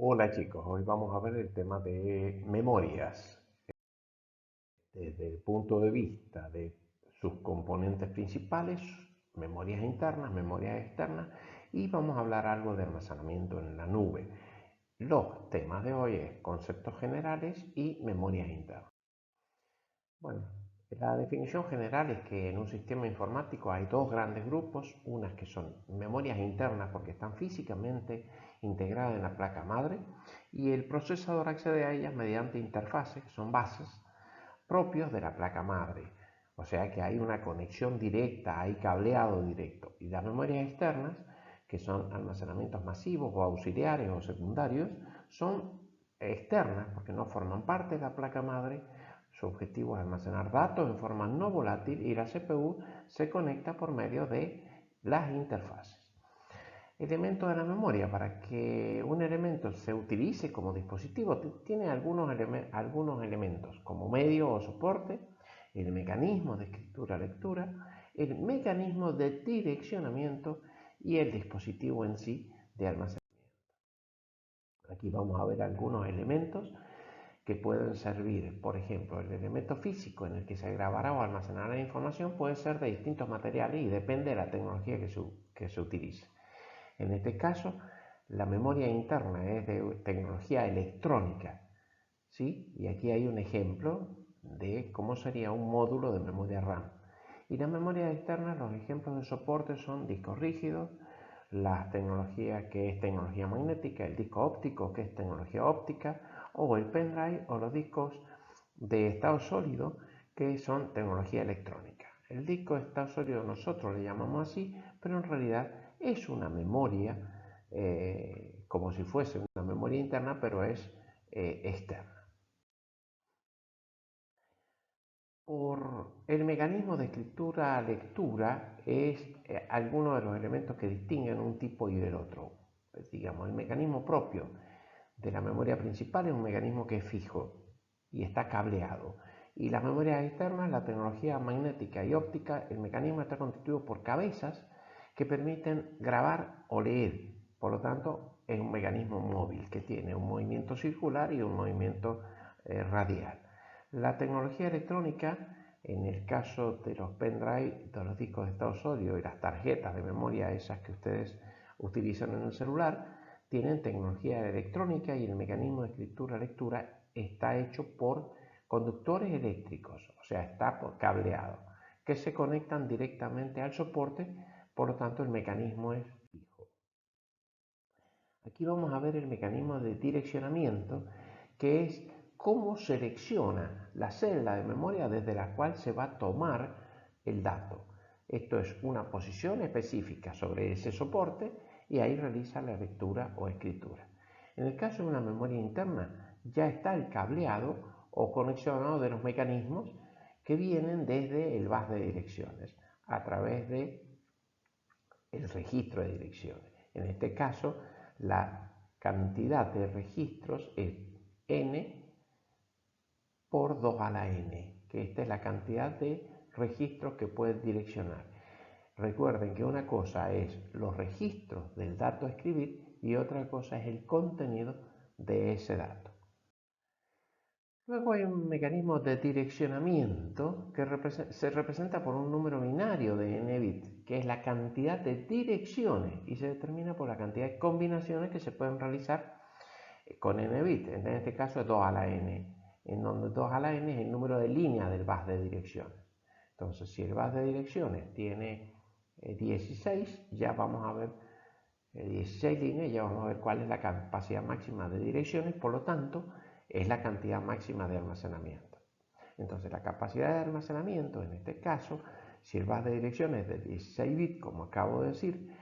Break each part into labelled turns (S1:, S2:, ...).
S1: Hola chicos, hoy vamos a ver el tema de memorias desde el punto de vista de sus componentes principales, memorias internas, memorias externas y vamos a hablar algo de almacenamiento en la nube. Los temas de hoy es conceptos generales y memorias internas. Bueno, la definición general es que en un sistema informático hay dos grandes grupos, unas que son memorias internas porque están físicamente integradas en la placa madre y el procesador accede a ellas mediante interfaces, que son bases, propios de la placa madre. O sea que hay una conexión directa, hay cableado directo. Y las memorias externas, que son almacenamientos masivos o auxiliares o secundarios, son externas porque no forman parte de la placa madre. Su objetivo es almacenar datos en forma no volátil y la CPU se conecta por medio de las interfaces. Elementos de la memoria. Para que un elemento se utilice como dispositivo, tiene algunos elementos como medio o soporte, el mecanismo de escritura-lectura, el mecanismo de direccionamiento y el dispositivo en sí de almacenamiento. Aquí vamos a ver algunos elementos que pueden servir. Por ejemplo, el elemento físico en el que se grabará o almacenará la información puede ser de distintos materiales y depende de la tecnología que se utilice. En este caso, la memoria interna es de tecnología electrónica, ¿sí? Y aquí hay un ejemplo de cómo sería un módulo de memoria RAM. Y la memoria externa, los ejemplos de soporte son discos rígidos, la tecnología que es tecnología magnética, el disco óptico que es tecnología óptica, o el pendrive o los discos de estado sólido que son tecnología electrónica. El disco de estado sólido nosotros le llamamos así, pero en realidad es una memoria como si fuese una memoria interna, pero es externa. Por el mecanismo de escritura-lectura es alguno de los elementos que distinguen un tipo y del otro. Digamos, el mecanismo propio de la memoria principal es un mecanismo que es fijo y está cableado. Y las memorias externas, la tecnología magnética y óptica, el mecanismo está constituido por cabezas que permiten grabar o leer. Por lo tanto, es un mecanismo móvil que tiene un movimiento circular y un movimiento radial. La tecnología electrónica, en el caso de los pendrive, de los discos de estado sólido y las tarjetas de memoria, esas que ustedes utilizan en el celular, tienen tecnología electrónica y el mecanismo de escritura-lectura está hecho por conductores eléctricos, o sea, está por cableado, que se conectan directamente al soporte, por lo tanto el mecanismo es fijo. Aquí vamos a ver el mecanismo de direccionamiento, que es cómo selecciona la celda de memoria desde la cual se va a tomar el dato. Esto es una posición específica sobre ese soporte y ahí realiza la lectura o escritura. En el caso de una memoria interna, ya está el cableado o conexionado de los mecanismos que vienen desde el bus de direcciones a través de el registro de direcciones. En este caso, la cantidad de registros es n por 2 a la n, que esta es la cantidad de registros que puedes direccionar. Recuerden que una cosa es los registros del dato a escribir y otra cosa es el contenido de ese dato. Luego hay un mecanismo de direccionamiento que se representa por un número binario de n bits, que es la cantidad de direcciones y se determina por la cantidad de combinaciones que se pueden realizar con n bits. En este caso es 2 a la n, en donde 2 a la n es el número de líneas del bus de direcciones. Entonces, si el bus de direcciones tiene 16, ya vamos a ver 16 líneas, ya vamos a ver cuál es la capacidad máxima de direcciones, por lo tanto, es la cantidad máxima de almacenamiento. Entonces, la capacidad de almacenamiento, en este caso, si el bus de direcciones es de 16 bits, como acabo de decir,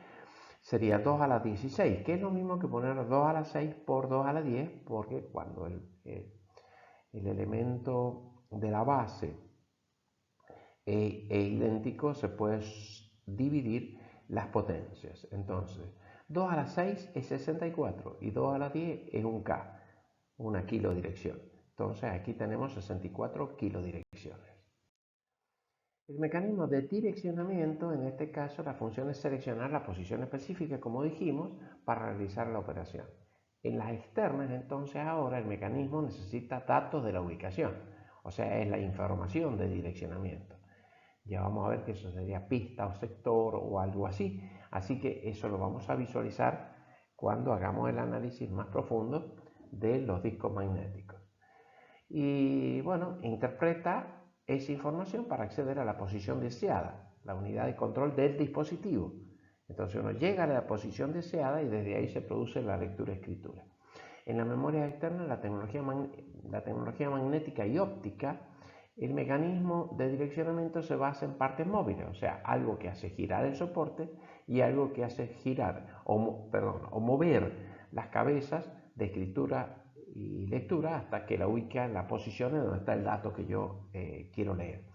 S1: sería 2 a la 16, que es lo mismo que poner 2 a la 6 por 2 a la 10, porque cuando el elemento de la base es idéntico, se puede dividir las potencias. Entonces, 2 a la 6 es 64 y 2 a la 10 es un K, una kilodirección. Entonces, aquí tenemos 64 kilodirecciones. El mecanismo de direccionamiento, en este caso, la función es seleccionar la posición específica, como dijimos, para realizar la operación. En las externas, entonces, ahora el mecanismo necesita datos de la ubicación, o sea, es la información de direccionamiento. Ya vamos a ver que eso sería pista o sector o algo así, así que eso lo vamos a visualizar cuando hagamos el análisis más profundo de los discos magnéticos. Y bueno, interpreta esa información para acceder a la posición deseada, la unidad de control del dispositivo. Entonces uno llega a la posición deseada y desde ahí se produce la lectura-escritura. En la memoria externa, la tecnología magnética y óptica, el mecanismo de direccionamiento se basa en partes móviles, o sea, algo que hace girar el soporte y algo que hace girar o mover las cabezas de escritura y lectura hasta que la ubica en la posición en donde está el dato que yo quiero leer.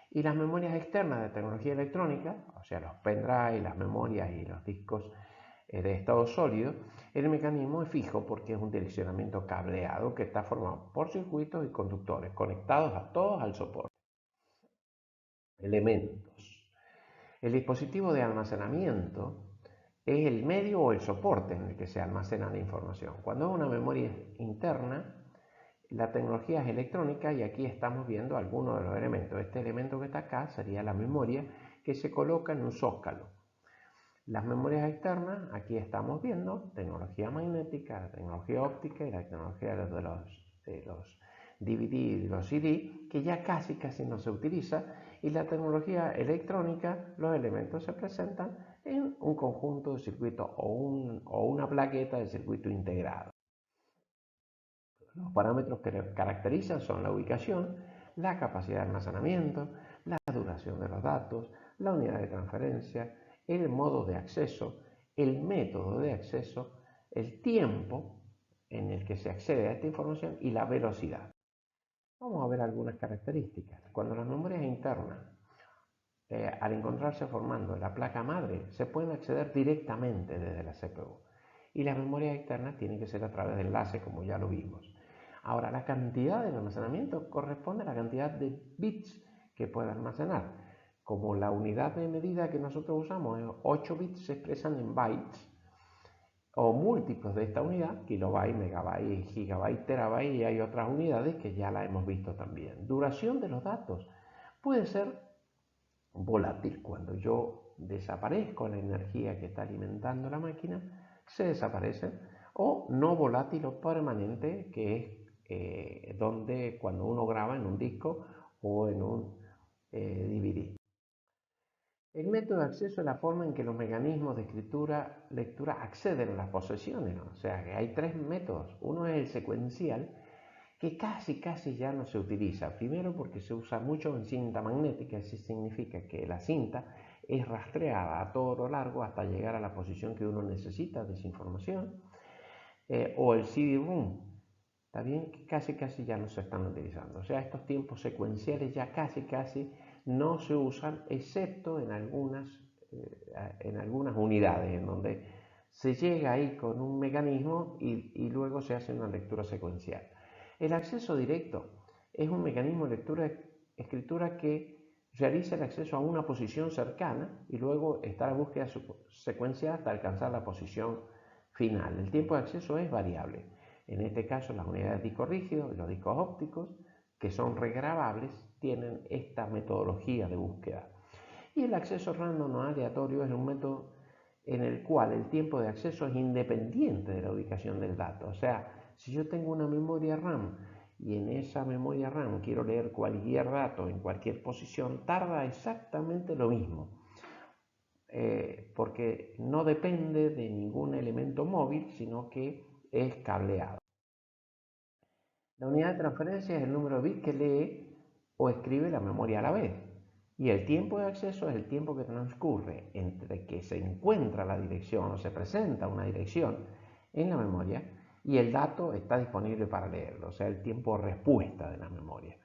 S1: Y las memorias externas de tecnología electrónica, o sea, los pendrive, las memorias y los discos de estado sólido, el mecanismo es fijo porque es un direccionamiento cableado que está formado por circuitos y conductores conectados a todos al soporte. Elementos. El dispositivo de almacenamiento es el medio o el soporte en el que se almacena la información. Cuando es una memoria interna, la tecnología es electrónica y aquí estamos viendo algunos de los elementos. Este elemento que está acá sería la memoria que se coloca en un zócalo. Las memorias externas, aquí estamos viendo tecnología magnética, tecnología óptica y la tecnología de los DVD y de los CD, que ya casi no se utiliza, y la tecnología electrónica, los elementos se presentan en un conjunto de circuitos o una plaqueta de circuito integrado. Los parámetros que caracterizan son la ubicación, la capacidad de almacenamiento, la duración de los datos, la unidad de transferencia, el modo de acceso, el método de acceso, el tiempo en el que se accede a esta información y la velocidad. Vamos a ver algunas características. Cuando las memorias internas, al encontrarse formando la placa madre, se pueden acceder directamente desde la CPU. Y las memorias externas tienen que ser a través de enlace, como ya lo vimos. Ahora, la cantidad del almacenamiento corresponde a la cantidad de bits que puede almacenar. Como la unidad de medida que nosotros usamos es 8 bits, se expresan en bytes o múltiplos de esta unidad, kilobyte, megabyte, gigabyte, terabyte, y hay otras unidades que ya la hemos visto también. Duración de los datos puede ser volátil. Cuando yo desaparezco la energía que está alimentando la máquina, se desaparece, o no volátil o permanente, que es donde cuando uno graba en un disco o en un DVD. El método de acceso es la forma en que los mecanismos de escritura, lectura acceden a las posesiones, ¿no? O sea, que hay tres métodos. Uno es el secuencial, que casi ya no se utiliza. Primero porque se usa mucho en cinta magnética, eso significa que la cinta es rastreada a todo lo largo hasta llegar a la posición que uno necesita de esa información. O el CD-ROM, está bien, que casi ya no se están utilizando. O sea, estos tiempos secuenciales ya casi no se usan, excepto en algunas unidades en donde se llega ahí con un mecanismo y luego se hace una lectura secuencial. El acceso directo es un mecanismo de lectura-escritura que realiza el acceso a una posición cercana y luego está la búsqueda secuencial hasta alcanzar la posición final. El tiempo de acceso es variable. En este caso, las unidades de disco rígido y los discos ópticos, que son regrabables, tienen esta metodología de búsqueda. Y el acceso random no aleatorio es un método en el cual el tiempo de acceso es independiente de la ubicación del dato. O sea, si yo tengo una memoria RAM y en esa memoria RAM quiero leer cualquier dato en cualquier posición, tarda exactamente lo mismo. Porque no depende de ningún elemento móvil, sino que es cableado. La unidad de transferencia es el número de bits que lee o escribe la memoria a la vez. Y el tiempo de acceso es el tiempo que transcurre entre que se encuentra la dirección o se presenta una dirección en la memoria y el dato está disponible para leerlo, o sea, el tiempo de respuesta de la memoria.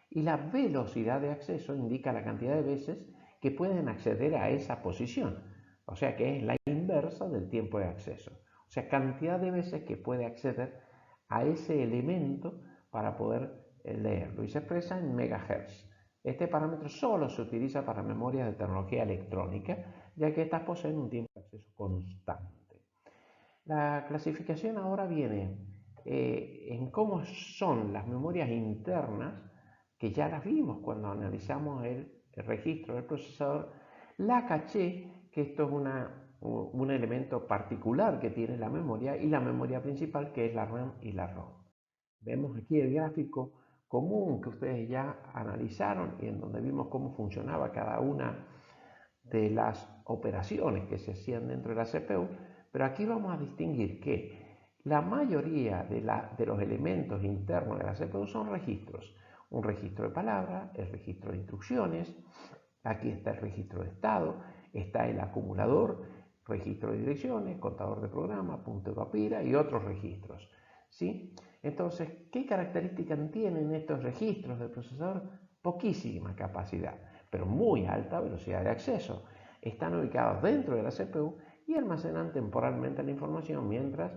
S1: Y la velocidad de acceso indica la cantidad de veces que pueden acceder a esa posición, o sea que es la inversa del tiempo de acceso, o sea, cantidad de veces que puede acceder a ese elemento para poder leerlo, y se expresa en megahertz. Este parámetro solo se utiliza para memorias de tecnología electrónica, ya que estas poseen un tiempo de acceso constante. La clasificación ahora viene en cómo son las memorias internas, que ya las vimos cuando analizamos el registro del procesador, la caché, que esto es un elemento particular que tiene la memoria, y la memoria principal, que es la RAM y la ROM. Vemos aquí el gráfico común que ustedes ya analizaron y en donde vimos cómo funcionaba cada una de las operaciones que se hacían dentro de la CPU, pero aquí vamos a distinguir que la mayoría de los elementos internos de la CPU son registros. Un registro de palabras, el registro de instrucciones, aquí está el registro de estado, está el acumulador, registro de direcciones, contador de programa, puntero a pila y otros registros. ¿Sí? Entonces, ¿qué características tienen estos registros del procesador? Poquísima capacidad, pero muy alta velocidad de acceso. Están ubicados dentro de la CPU y almacenan temporalmente la información mientras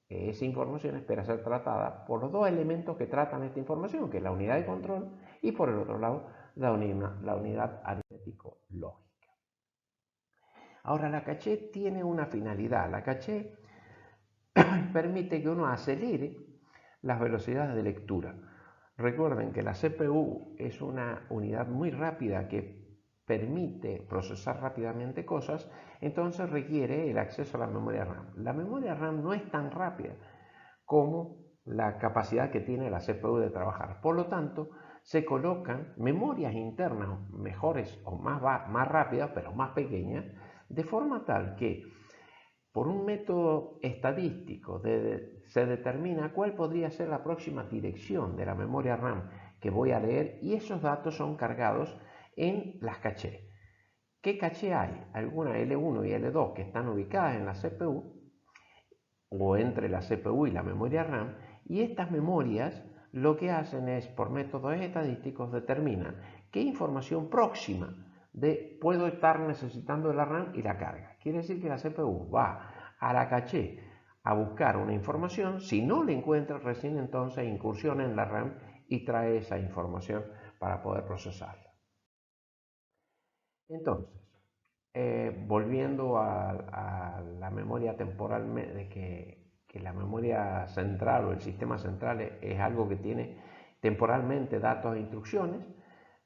S1: esa información espera ser tratada por los dos elementos que tratan esta información, que es la unidad de control y por el otro lado la unidad aritmético-lógica. Ahora, la caché tiene una finalidad. La caché permite que uno acelere las velocidades de lectura. Recuerden que la CPU es una unidad muy rápida que permite procesar rápidamente cosas, entonces requiere el acceso a la memoria RAM. La memoria RAM no es tan rápida como la capacidad que tiene la CPU de trabajar. Por lo tanto, se colocan memorias internas mejores o más rápidas, pero más pequeñas, de forma tal que por un método estadístico se determina cuál podría ser la próxima dirección de la memoria RAM que voy a leer y esos datos son cargados en las cachés. ¿Qué caché hay? Algunas L1 y L2 que están ubicadas en la CPU o entre la CPU y la memoria RAM, y estas memorias lo que hacen es, por métodos estadísticos, determinan qué información próxima puedo estar necesitando de la RAM y la carga. Quiere decir que la CPU va a la caché a buscar una información, si no la encuentra, recién entonces incursiona en la RAM y trae esa información para poder procesarla. Entonces, volviendo a la memoria temporal, que la memoria central o el sistema central es algo que tiene temporalmente datos e instrucciones,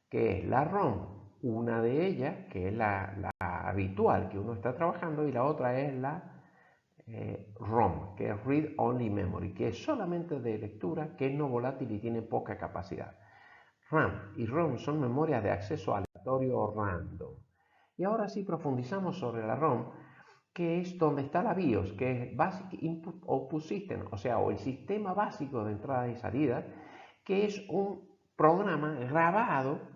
S1: que es la ROM, una de ellas, que es la habitual que uno está trabajando, y la otra es la ROM, que es Read Only Memory, que es solamente de lectura, que es no volátil y tiene poca capacidad. RAM y ROM son memorias de acceso aleatorio o random. Y ahora sí profundizamos sobre la ROM, que es donde está la BIOS, que es Basic Input Output System, o sea, o el sistema básico de entrada y salida, que es un programa grabado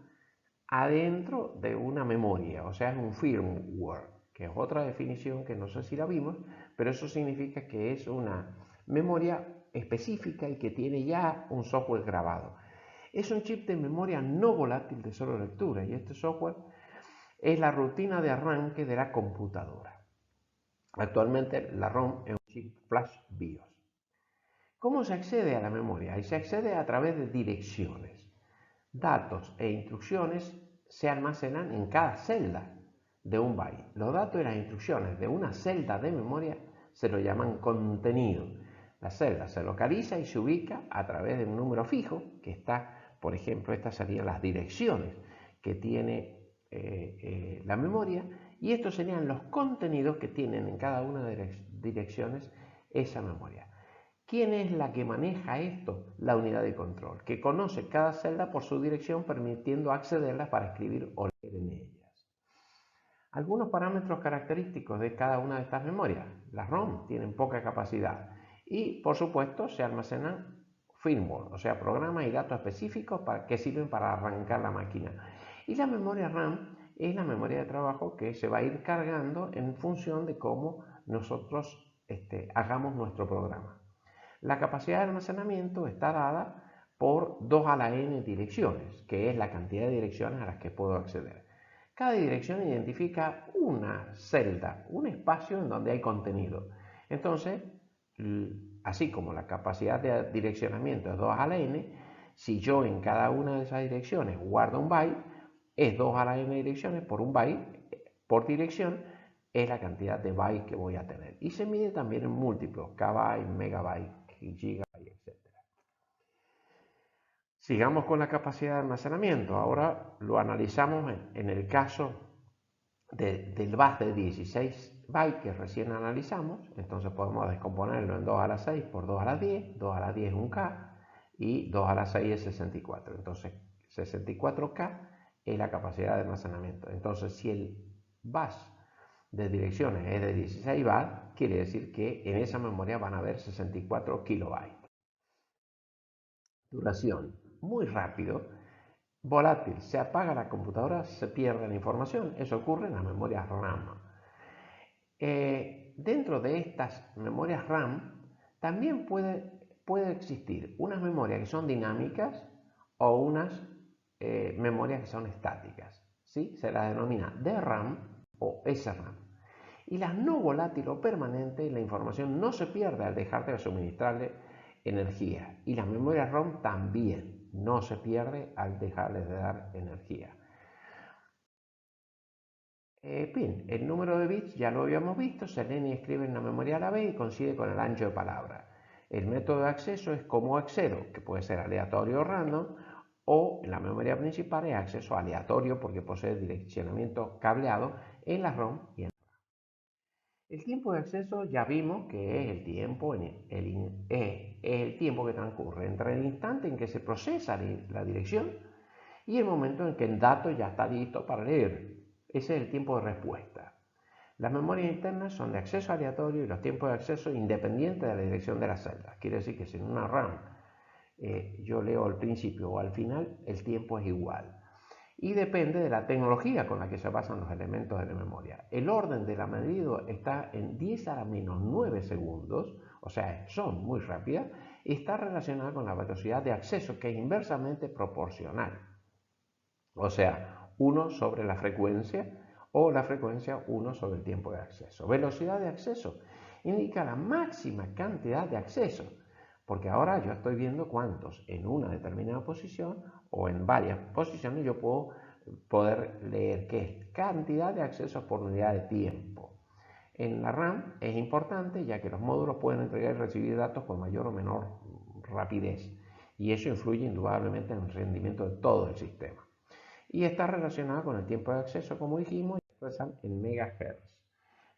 S1: adentro de una memoria, o sea, es un firmware, que es otra definición que no sé si la vimos, pero eso significa que es una memoria específica y que tiene ya un software grabado. Es un chip de memoria no volátil de solo lectura y este software es la rutina de arranque de la computadora. Actualmente la ROM es un chip flash BIOS. ¿Cómo se accede a la memoria? Y se accede a través de direcciones. Datos e instrucciones se almacenan en cada celda de un byte. Los datos y las instrucciones de una celda de memoria se lo llaman contenido. La celda se localiza y se ubica a través de un número fijo que está, por ejemplo, estas serían las direcciones que tiene la memoria, y estos serían los contenidos que tienen en cada una de las direcciones esa memoria. ¿Quién es la que maneja esto? La unidad de control, que conoce cada celda por su dirección, permitiendo accederlas para escribir o leer en ellas. Algunos parámetros característicos de cada una de estas memorias. Las ROM tienen poca capacidad y, por supuesto, se almacenan firmware, o sea, programas y datos específicos que sirven para arrancar la máquina. Y la memoria RAM es la memoria de trabajo que se va a ir cargando en función de cómo nosotros hagamos nuestro programa. La capacidad de almacenamiento está dada por 2 a la n direcciones, que es la cantidad de direcciones a las que puedo acceder. Cada dirección identifica una celda, un espacio en donde hay contenido. Entonces, así como la capacidad de direccionamiento es 2 a la n, si yo en cada una de esas direcciones guardo un byte, es 2 a la n direcciones por un byte por dirección, es la cantidad de bytes que voy a tener. Y se mide también en múltiplos, kbyte, megabyte, gigabyte, etc. Sigamos con la capacidad de almacenamiento. Ahora lo analizamos en el caso del bus de 16 bytes que recién analizamos. Entonces podemos descomponerlo en 2 a la 6 por 2 a la 10. 2 a la 10 es un K y 2 a la 6 es 64. Entonces 64K es la capacidad de almacenamiento. Entonces si el bus de direcciones es de 16 bytes, quiere decir que en esa memoria van a haber 64 kilobytes. Duración, muy rápido, volátil, se apaga la computadora, se pierde la información, eso ocurre en las memorias RAM. Dentro de estas memorias RAM también puede existir unas memorias que son dinámicas o unas memorias que son estáticas, ¿sí? Se las denomina DRAM o SRAM. Y las no volátil o permanente, la información no se pierde al dejar de suministrarle energía. Y las memorias ROM también no se pierde al dejarles de dar energía. Bien, el número de bits ya lo habíamos visto, se leen y escriben en la memoria a la vez y coincide con el ancho de palabra. El método de acceso es cómo accedo, que puede ser aleatorio o random, o en la memoria principal es acceso aleatorio porque posee direccionamiento cableado en la ROM y en el tiempo de acceso ya vimos que es el tiempo, el tiempo que transcurre entre el instante en que se procesa la dirección y el momento en que el dato ya está listo para leer. Ese es el tiempo de respuesta. Las memorias internas son de acceso aleatorio y los tiempos de acceso independientes de la dirección de las celdas. Quiere decir que si en una RAM yo leo al principio o al final, el tiempo es igual. Y depende de la tecnología con la que se basan los elementos de la memoria. El orden de la medida está en 10 a la menos 9 segundos, o sea, son muy rápidas, y está relacionada con la velocidad de acceso, que es inversamente proporcional. O sea, 1 sobre la frecuencia o la frecuencia 1 sobre el tiempo de acceso. Velocidad de acceso indica la máxima cantidad de acceso, porque ahora yo estoy viendo cuántos en una determinada posición o en varias posiciones yo puedo poder leer qué es cantidad de accesos por unidad de tiempo. En la RAM es importante ya que los módulos pueden entregar y recibir datos con mayor o menor rapidez y eso influye indudablemente en el rendimiento de todo el sistema. Y está relacionada con el tiempo de acceso, como dijimos, y se expresan en megahertz.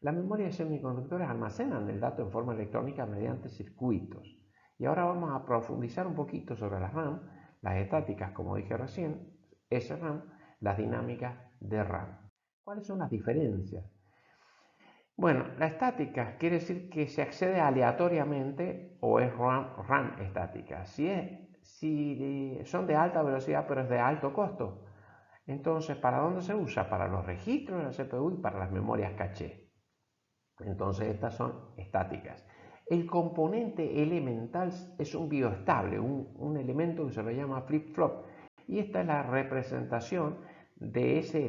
S1: Las memorias semiconductores almacenan el dato en forma electrónica mediante circuitos. Y ahora vamos a profundizar un poquito sobre las RAM, las estáticas, como dije recién, SRAM, las dinámicas de RAM. ¿Cuáles son las diferencias? Bueno, la estática quiere decir que se accede aleatoriamente o es RAM estática. Si son de alta velocidad pero es de alto costo, entonces, ¿para dónde se usa? Para los registros de la CPU y para las memorias caché. Entonces, estas son estáticas. El componente elemental es un bioestable, un elemento que se lo llama flip-flop. Y esta es la representación de esa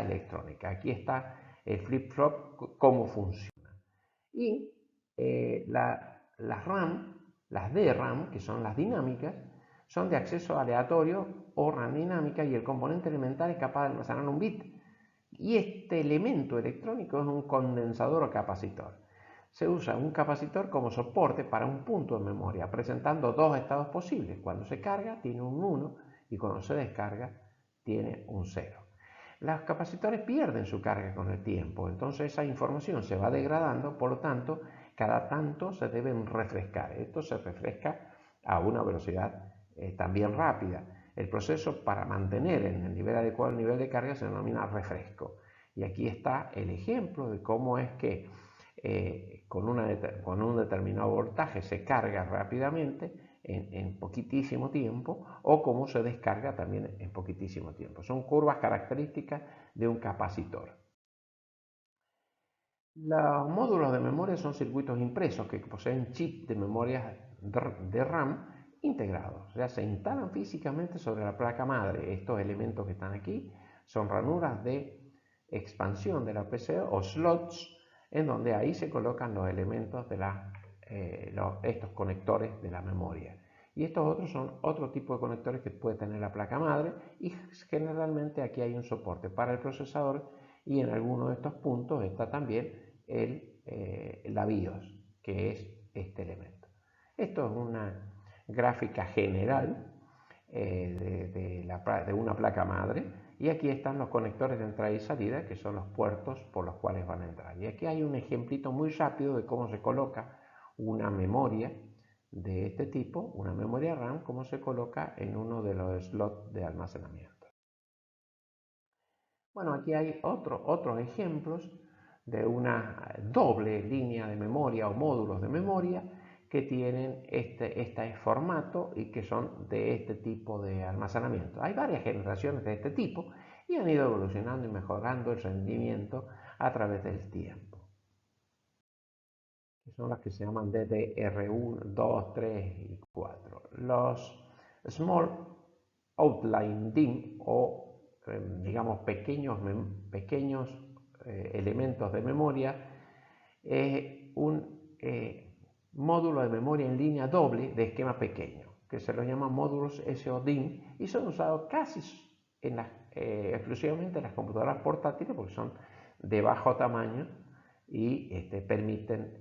S1: electrónica. Aquí está el flip-flop, cómo funciona. Y las RAM, las DRAM, que son las dinámicas, son de acceso aleatorio o RAM dinámica y el componente elemental es capaz de almacenar un bit. Y este elemento electrónico es un condensador o capacitor. Se usa un capacitor como soporte para un punto de memoria, presentando dos estados posibles. Cuando se carga tiene un 1 y cuando se descarga tiene un 0. Los capacitores pierden su carga con el tiempo, entonces esa información se va degradando, por lo tanto, cada tanto se deben refrescar. Esto se refresca a una velocidad también rápida. El proceso para mantener en el nivel adecuado el nivel de carga se denomina refresco. Y aquí está el ejemplo de cómo es que con un determinado voltaje se carga rápidamente en poquitísimo tiempo o cómo se descarga también en poquitísimo tiempo. Son curvas características de un capacitor. Los módulos de memoria son circuitos impresos que poseen chips de memoria de RAM integrados, o sea, se instalan físicamente sobre la placa madre. Estos elementos que están aquí son ranuras de expansión de la PCB o slots en donde ahí se colocan los elementos de estos conectores de la memoria. Y estos otros son otro tipo de conectores que puede tener la placa madre y generalmente aquí hay un soporte para el procesador y en alguno de estos puntos está también la BIOS, que es este elemento. Esto es una gráfica general de una placa madre, y aquí están los conectores de entrada y salida, que son los puertos por los cuales van a entrar. Y aquí hay un ejemplito muy rápido de cómo se coloca una memoria de este tipo, una memoria RAM, cómo se coloca en uno de los slots de almacenamiento. Bueno, aquí hay otros ejemplos de una doble línea de memoria o módulos de memoria que tienen este formato y que son de este tipo de almacenamiento. Hay varias generaciones de este tipo y han ido evolucionando y mejorando el rendimiento a través del tiempo. Que son las que se llaman DDR1, 2, 3 y 4. Los Small Outline DIMM o digamos pequeños elementos de memoria es un módulo de memoria en línea doble de esquema pequeño, que se los llama módulos SODIMM y son usados casi exclusivamente en las computadoras portátiles porque son de bajo tamaño y permiten,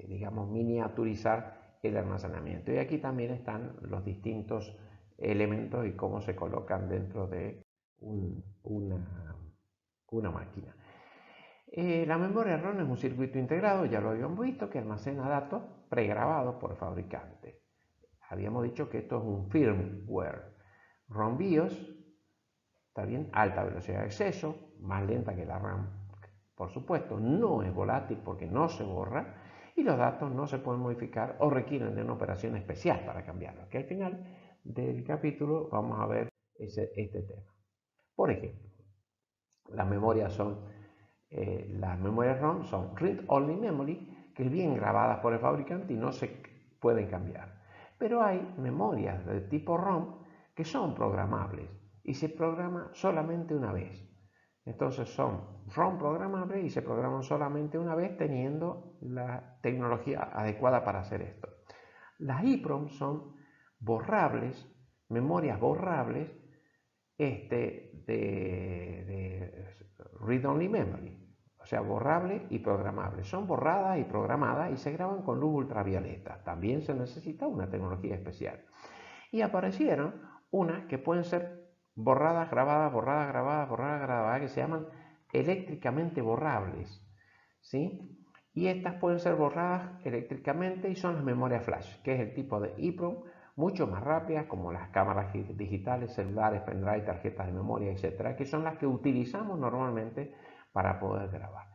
S1: digamos, miniaturizar el almacenamiento. Y aquí también están los distintos elementos y cómo se colocan dentro de una máquina. La memoria ROM es un circuito integrado, ya lo habíamos visto, que almacena datos pregrabados por el fabricante. Habíamos dicho que esto es un firmware. ROM BIOS, está bien, alta velocidad de acceso, más lenta que la RAM, por supuesto, no es volátil porque no se borra y los datos no se pueden modificar o requieren de una operación especial para cambiarlos, que al final del capítulo vamos a ver este tema. Por ejemplo, las memorias ROM son read-only memory, que es bien grabadas por el fabricante y no se pueden cambiar. Pero hay memorias de tipo ROM que son programables y se programa solamente una vez. Entonces son ROM programables y se programan solamente una vez teniendo la tecnología adecuada para hacer esto. Las EEPROM son borrables, memorias borrables de read-only memory, o sea, borrable y programable. Son borradas y programadas y se graban con luz ultravioleta. También se necesita una tecnología especial. Y aparecieron unas que pueden ser borradas, grabadas, borradas, grabadas, borradas, grabadas, que se llaman eléctricamente borrables, ¿sí? Y estas pueden ser borradas eléctricamente y son las memorias flash, que es el tipo de EEPROM, mucho más rápidas, como las cámaras digitales, celulares, pendrive, tarjetas de memoria, etcétera, que son las que utilizamos normalmente para poder grabar.